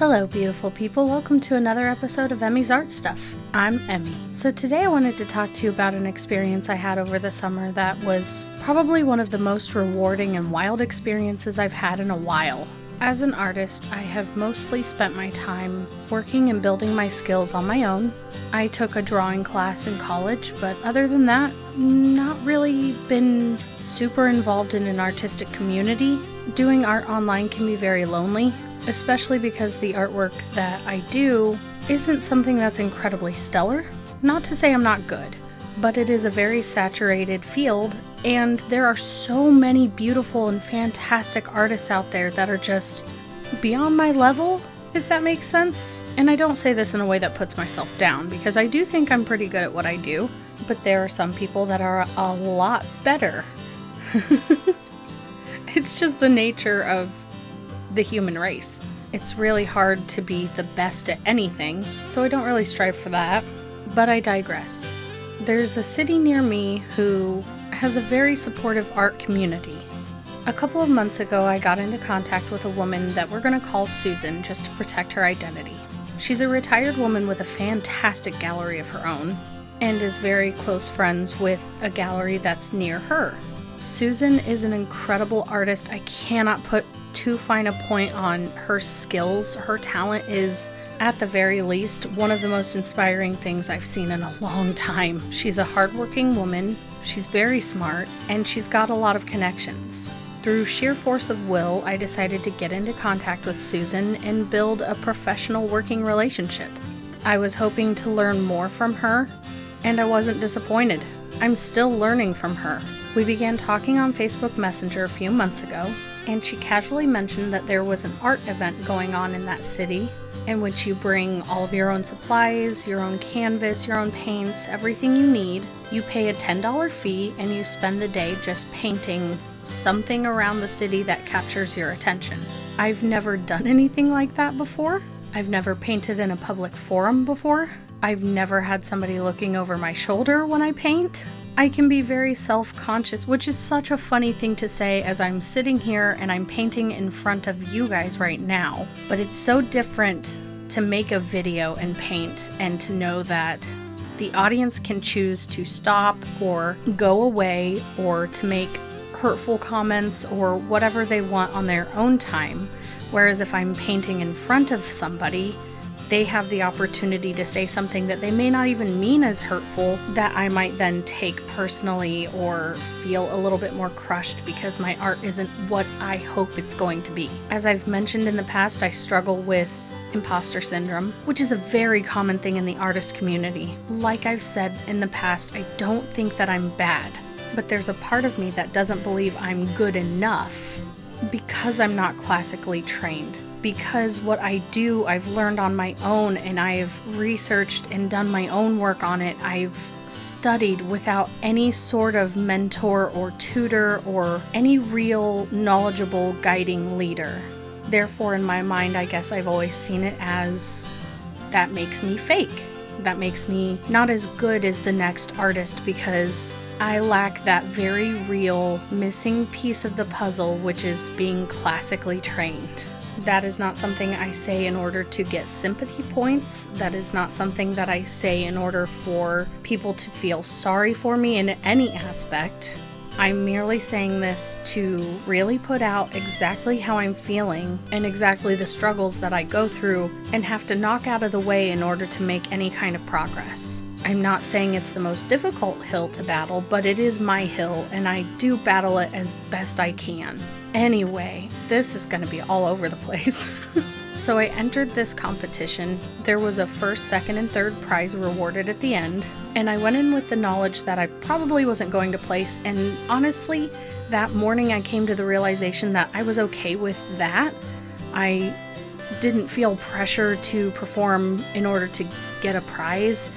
Hello beautiful people, welcome to another episode of Emmy's Art Stuff. I'm Emmy. So today I wanted to talk to you about an experience I had over the summer that was probably one of the most rewarding and wild experiences I've had in a while. As an artist, I have mostly spent my time working and building my skills on my own. I took a drawing class in college, but other than that, not really been super involved in an artistic community. Doing art online can be very lonely, especially because the artwork that I do isn't something that's incredibly stellar. Not to say I'm not good, but it is a very saturated field, and there are so many beautiful and fantastic artists out there that are just beyond my level, if that makes sense. And I don't say this in a way that puts myself down, because I do think I'm pretty good at what I do, but there are some people that are a lot better. It's just the nature of the human race. It's really hard to be the best at anything, so I don't really strive for that, but I digress. There's a city near me who has a very supportive art community. A couple of months ago, I got into contact with a woman that we're going to call Susan just to protect her identity. She's a retired woman with a fantastic gallery of her own, and is very close friends with a gallery that's near her. Susan is an incredible artist. I cannot put too fine a point on her skills. Her talent is, at the very least, one of the most inspiring things I've seen in a long time. She's a hardworking woman, she's very smart, and she's got a lot of connections. Through sheer force of will, I decided to get into contact with Susan and build a professional working relationship. I was hoping to learn more from her, and I wasn't disappointed. I'm still learning from her. We began talking on Facebook Messenger a few months ago, and she casually mentioned that there was an art event going on in that city, in which you bring all of your own supplies, your own canvas, your own paints, everything you need. You pay a $10 fee and you spend the day just painting something around the city that captures your attention. I've never done anything like that before. I've never painted in a public forum before. I've never had somebody looking over my shoulder when I paint. I can be very self-conscious, which is such a funny thing to say as I'm sitting here and I'm painting in front of you guys right now. But it's so different to make a video and paint and to know that the audience can choose to stop or go away or to make hurtful comments or whatever they want on their own time. Whereas if I'm painting in front of somebody, they have the opportunity to say something that they may not even mean as hurtful that I might then take personally or feel a little bit more crushed because my art isn't what I hope it's going to be. As I've mentioned in the past, I struggle with Imposter Syndrome, which is a very common thing in the artist community. Like I've said in the past, I don't think that I'm bad, but there's a part of me that doesn't believe I'm good enough because I'm not classically trained. Because what I do, I've learned on my own, and I've researched and done my own work on it. I've studied without any sort of mentor or tutor or any real knowledgeable guiding leader. Therefore, in my mind, I guess I've always seen it as that makes me fake. That makes me not as good as the next artist because I lack that very real missing piece of the puzzle, which is being classically trained. That is not something I say in order to get sympathy points. That is not something that I say in order for people to feel sorry for me in any aspect. I'm merely saying this to really put out exactly how I'm feeling and exactly the struggles that I go through and have to knock out of the way in order to make any kind of progress. I'm not saying it's the most difficult hill to battle, but it is my hill and I do battle it as best I can. Anyway, this is going to be all over the place. So I entered this competition. There was a first, second, and third prize rewarded at the end, and I went in with the knowledge that I probably wasn't going to place, and honestly, that morning I came to the realization that I was okay with that. I didn't feel pressure to perform in order to get a prize.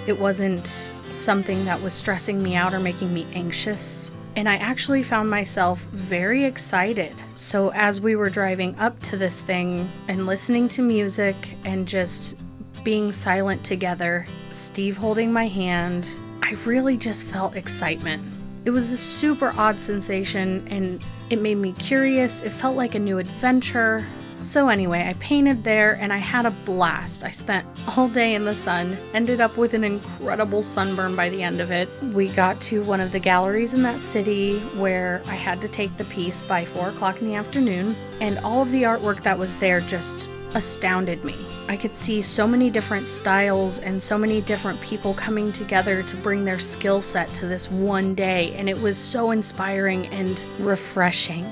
It wasn't something that was stressing me out or making me anxious. And I actually found myself very excited. So as we were driving up to this thing and listening to music and just being silent together, Steve holding my hand, I really just felt excitement. It was a super odd sensation and it made me curious. It felt like a new adventure. So anyway, I painted there and I had a blast. I spent all day in the sun, ended up with an incredible sunburn by the end of it. We got to one of the galleries in that city where I had to take the piece by 4 o'clock in the afternoon, and all of the artwork that was there just astounded me. I could see so many different styles and so many different people coming together to bring their skill set to this one day, and it was so inspiring and refreshing,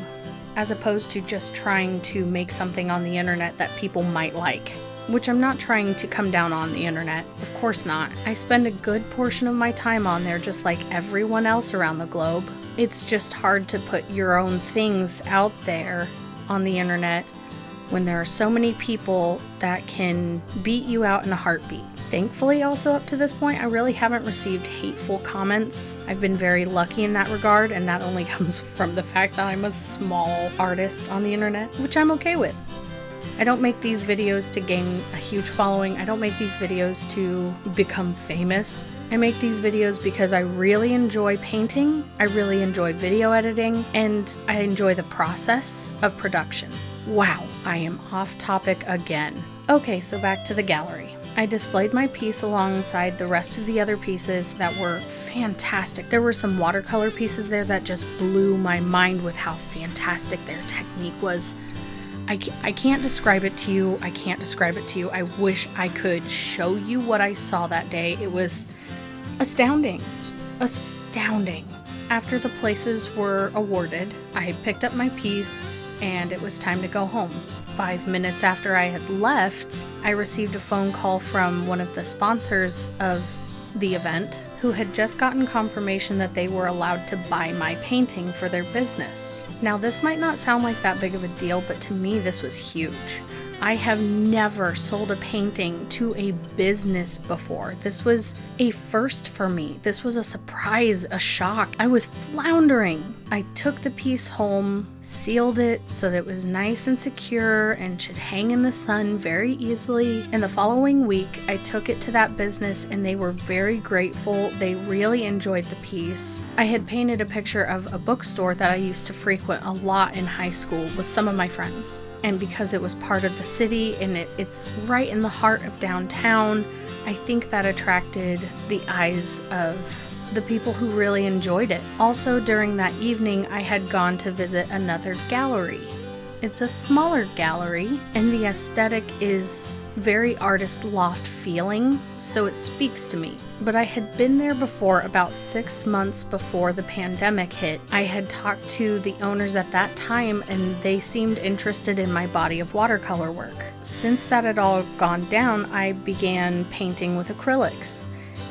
as opposed to just trying to make something on the internet that people might like. Which I'm not trying to come down on the internet, of course not. I spend a good portion of my time on there just like everyone else around the globe. It's just hard to put your own things out there on the internet when there are so many people that can beat you out in a heartbeat. Thankfully, also up to this point, I really haven't received hateful comments. I've been very lucky in that regard, and that only comes from the fact that I'm a small artist on the internet, which I'm okay with. I don't make these videos to gain a huge following. I don't make these videos to become famous. I make these videos because I really enjoy painting, I really enjoy video editing, and I enjoy the process of production. Wow, I am off topic again. Okay, so back to the gallery. I displayed my piece alongside the rest of the other pieces that were fantastic. There were some watercolor pieces there that just blew my mind with how fantastic their technique was. I can't describe it to you. I wish I could show you what I saw that day. It was astounding. After the places were awarded, I picked up my piece and it was time to go home. 5 minutes after I had left, I received a phone call from one of the sponsors of the event who had just gotten confirmation that they were allowed to buy my painting for their business. Now, this might not sound like that big of a deal, but to me this was huge. I have never sold a painting to a business before. This was a first for me. This was a surprise, a shock. I was floundering. I took the piece home, sealed it so that it was nice and secure and should hang in the sun very easily. And the following week, I took it to that business and they were very grateful. They really enjoyed the piece. I had painted a picture of a bookstore that I used to frequent a lot in high school with some of my friends. And because it was part of the city and it's right in the heart of downtown, I think that attracted the eyes of the people who really enjoyed it. Also, during that evening, I had gone to visit another gallery. It's a smaller gallery, and the aesthetic is very artist loft feeling, so it speaks to me. But I had been there before, about 6 months before the pandemic hit. I had talked to the owners at that time, and they seemed interested in my body of watercolor work. Since that had all gone down, I began painting with acrylics.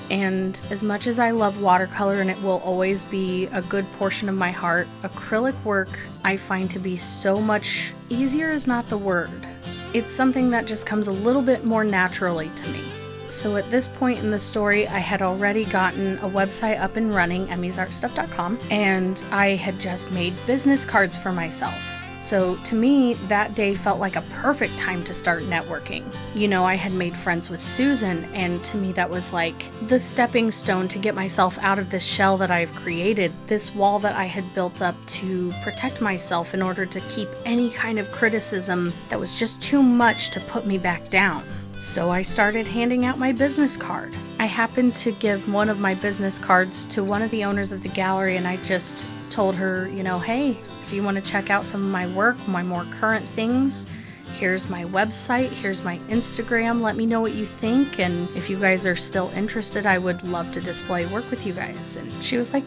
And as much as I love watercolor and it will always be a good portion of my heart, acrylic work I find to be so much easier is not the word. It's something that just comes a little bit more naturally to me. So at this point in the story, I had already gotten a website up and running, emmysartstuff.com, and I had just made business cards for myself. So to me, that day felt like a perfect time to start networking. You know, I had made friends with Susan, and to me that was like the stepping stone to get myself out of this shell that I've created, this wall that I had built up to protect myself in order to keep any kind of criticism that was just too much to put me back down. So I started handing out my business card. I happened to give one of my business cards to one of the owners of the gallery, and I just told her, you know, hey, if you want to check out some of my work, my more current things, here's my website, here's my Instagram, let me know what you think, and if you guys are still interested, I would love to display work with you guys. And she was like,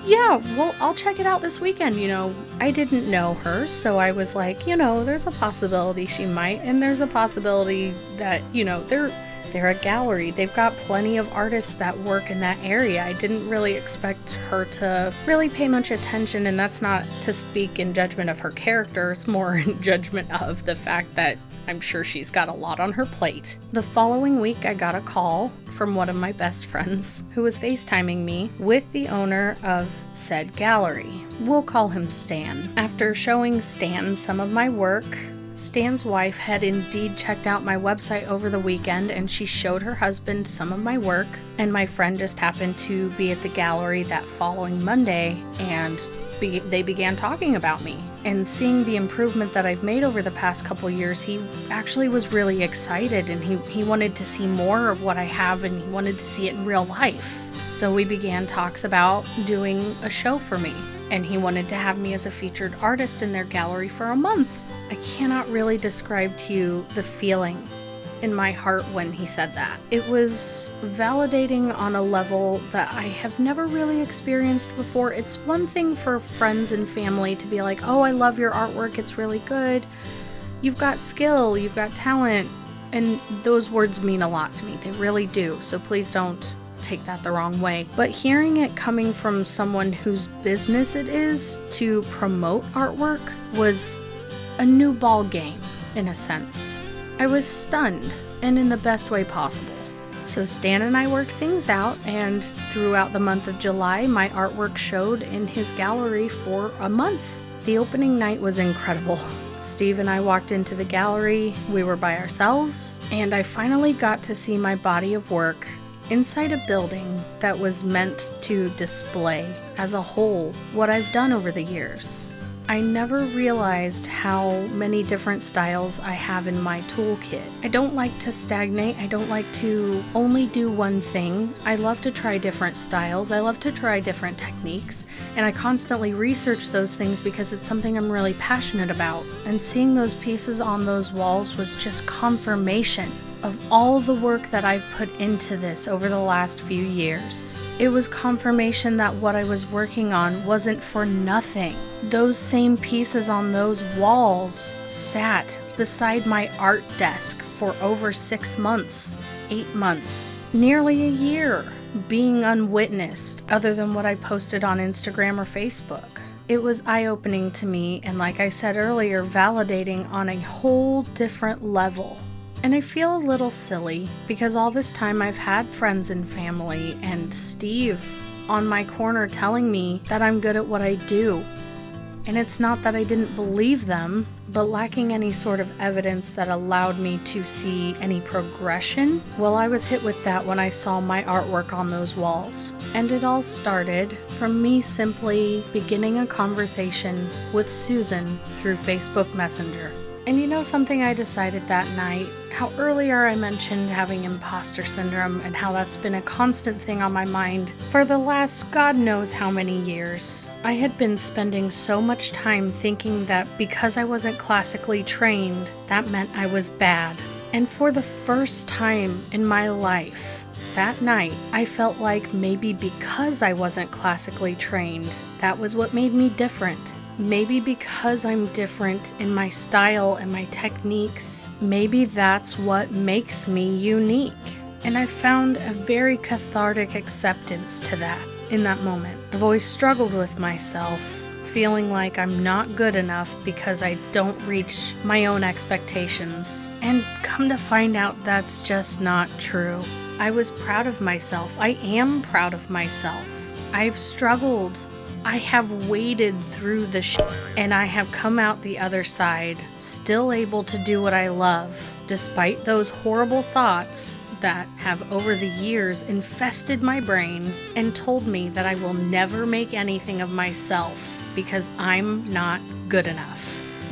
yeah, well, I'll check it out this weekend. You know, I didn't know her, so I was like, you know, there's a possibility she might, and there's a possibility that, you know, they're a gallery. They've got plenty of artists that work in that area. I didn't really expect her to really pay much attention, and that's not to speak in judgment of her character. It's more in judgment of the fact that I'm sure she's got a lot on her plate. The following week, I got a call from one of my best friends who was FaceTiming me with the owner of said gallery. We'll call him Stan. After showing Stan some of my work, Stan's wife had indeed checked out my website over the weekend, and she showed her husband some of my work, and my friend just happened to be at the gallery that following Monday, and they began talking about me. And seeing the improvement that I've made over the past couple years, he actually was really excited, and he wanted to see more of what I have, and he wanted to see it in real life. So we began talks about doing a show for me, and he wanted to have me as a featured artist in their gallery for a month. I cannot really describe to you the feeling in my heart when he said that. It was validating on a level that I have never really experienced before. It's one thing for friends and family to be like, oh, I love your artwork, it's really good, you've got skill, you've got talent, and those words mean a lot to me. They really do, so please don't take that the wrong way. But hearing it coming from someone whose business it is to promote artwork was a new ball game, in a sense. I was stunned, and in the best way possible. So Stan and I worked things out, and throughout the month of July, my artwork showed in his gallery for a month. The opening night was incredible. Steve and I walked into the gallery, we were by ourselves, and I finally got to see my body of work inside a building that was meant to display as a whole what I've done over the years. I never realized how many different styles I have in my toolkit. I don't like to stagnate. I don't like to only do one thing. I love to try different styles. I love to try different techniques. And I constantly research those things because it's something I'm really passionate about. And seeing those pieces on those walls was just confirmation of all the work that I've put into this over the last few years. It was confirmation that what I was working on wasn't for nothing. Those same pieces on those walls sat beside my art desk for over 6 months, 8 months, nearly a year, being unwitnessed other than what I posted on Instagram or Facebook. It was eye-opening to me, and like I said earlier, validating on a whole different level. And I feel a little silly because all this time I've had friends and family and Steve on my corner telling me that I'm good at what I do. And it's not that I didn't believe them, but lacking any sort of evidence that allowed me to see any progression. Well, I was hit with that when I saw my artwork on those walls. And it all started from me simply beginning a conversation with Susan through Facebook Messenger. And you know something I decided that night? How earlier I mentioned having imposter syndrome and how that's been a constant thing on my mind for the last God knows how many years. I had been spending so much time thinking that because I wasn't classically trained, that meant I was bad. And for the first time in my life, that night, I felt like maybe because I wasn't classically trained, that was what made me different. Maybe because I'm different in my style and my techniques, maybe that's what makes me unique. And I found a very cathartic acceptance to that in that moment. I've always struggled with myself, feeling like I'm not good enough because I don't reach my own expectations. And come to find out that's just not true. I was proud of myself. I am proud of myself. I've struggled. I have waded through the shit, and I have come out the other side, still able to do what I love, despite those horrible thoughts that have over the years infested my brain and told me that I will never make anything of myself because I'm not good enough.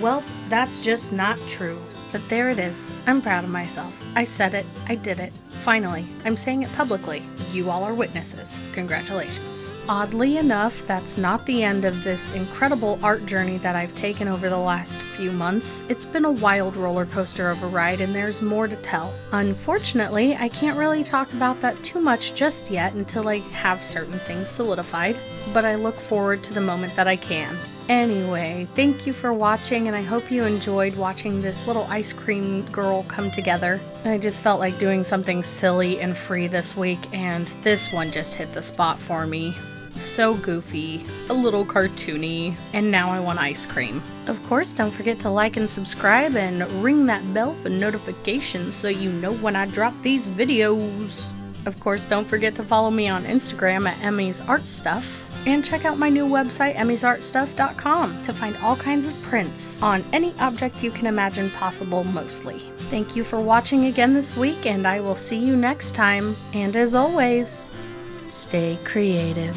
Well, that's just not true. But there it is. I'm proud of myself. I said it. I did it. Finally, I'm saying it publicly. You all are witnesses. Congratulations. Oddly enough, that's not the end of this incredible art journey that I've taken over the last few months. It's been a wild roller coaster of a ride, and there's more to tell. Unfortunately, I can't really talk about that too much just yet until I have certain things solidified, but I look forward to the moment that I can. Anyway, thank you for watching, and I hope you enjoyed watching this little ice cream girl come together. I just felt like doing something silly and free this week, and this one just hit the spot for me. So goofy, a little cartoony, and now I want ice cream. Of course, don't forget to like and subscribe and ring that bell for notifications so you know when I drop these videos. Of course, don't forget to follow me on Instagram at Emmy's Art Stuff. And check out my new website, emmysartstuff.com, to find all kinds of prints on any object you can imagine possible mostly. Thank you for watching again this week, and I will see you next time. And as always, stay creative.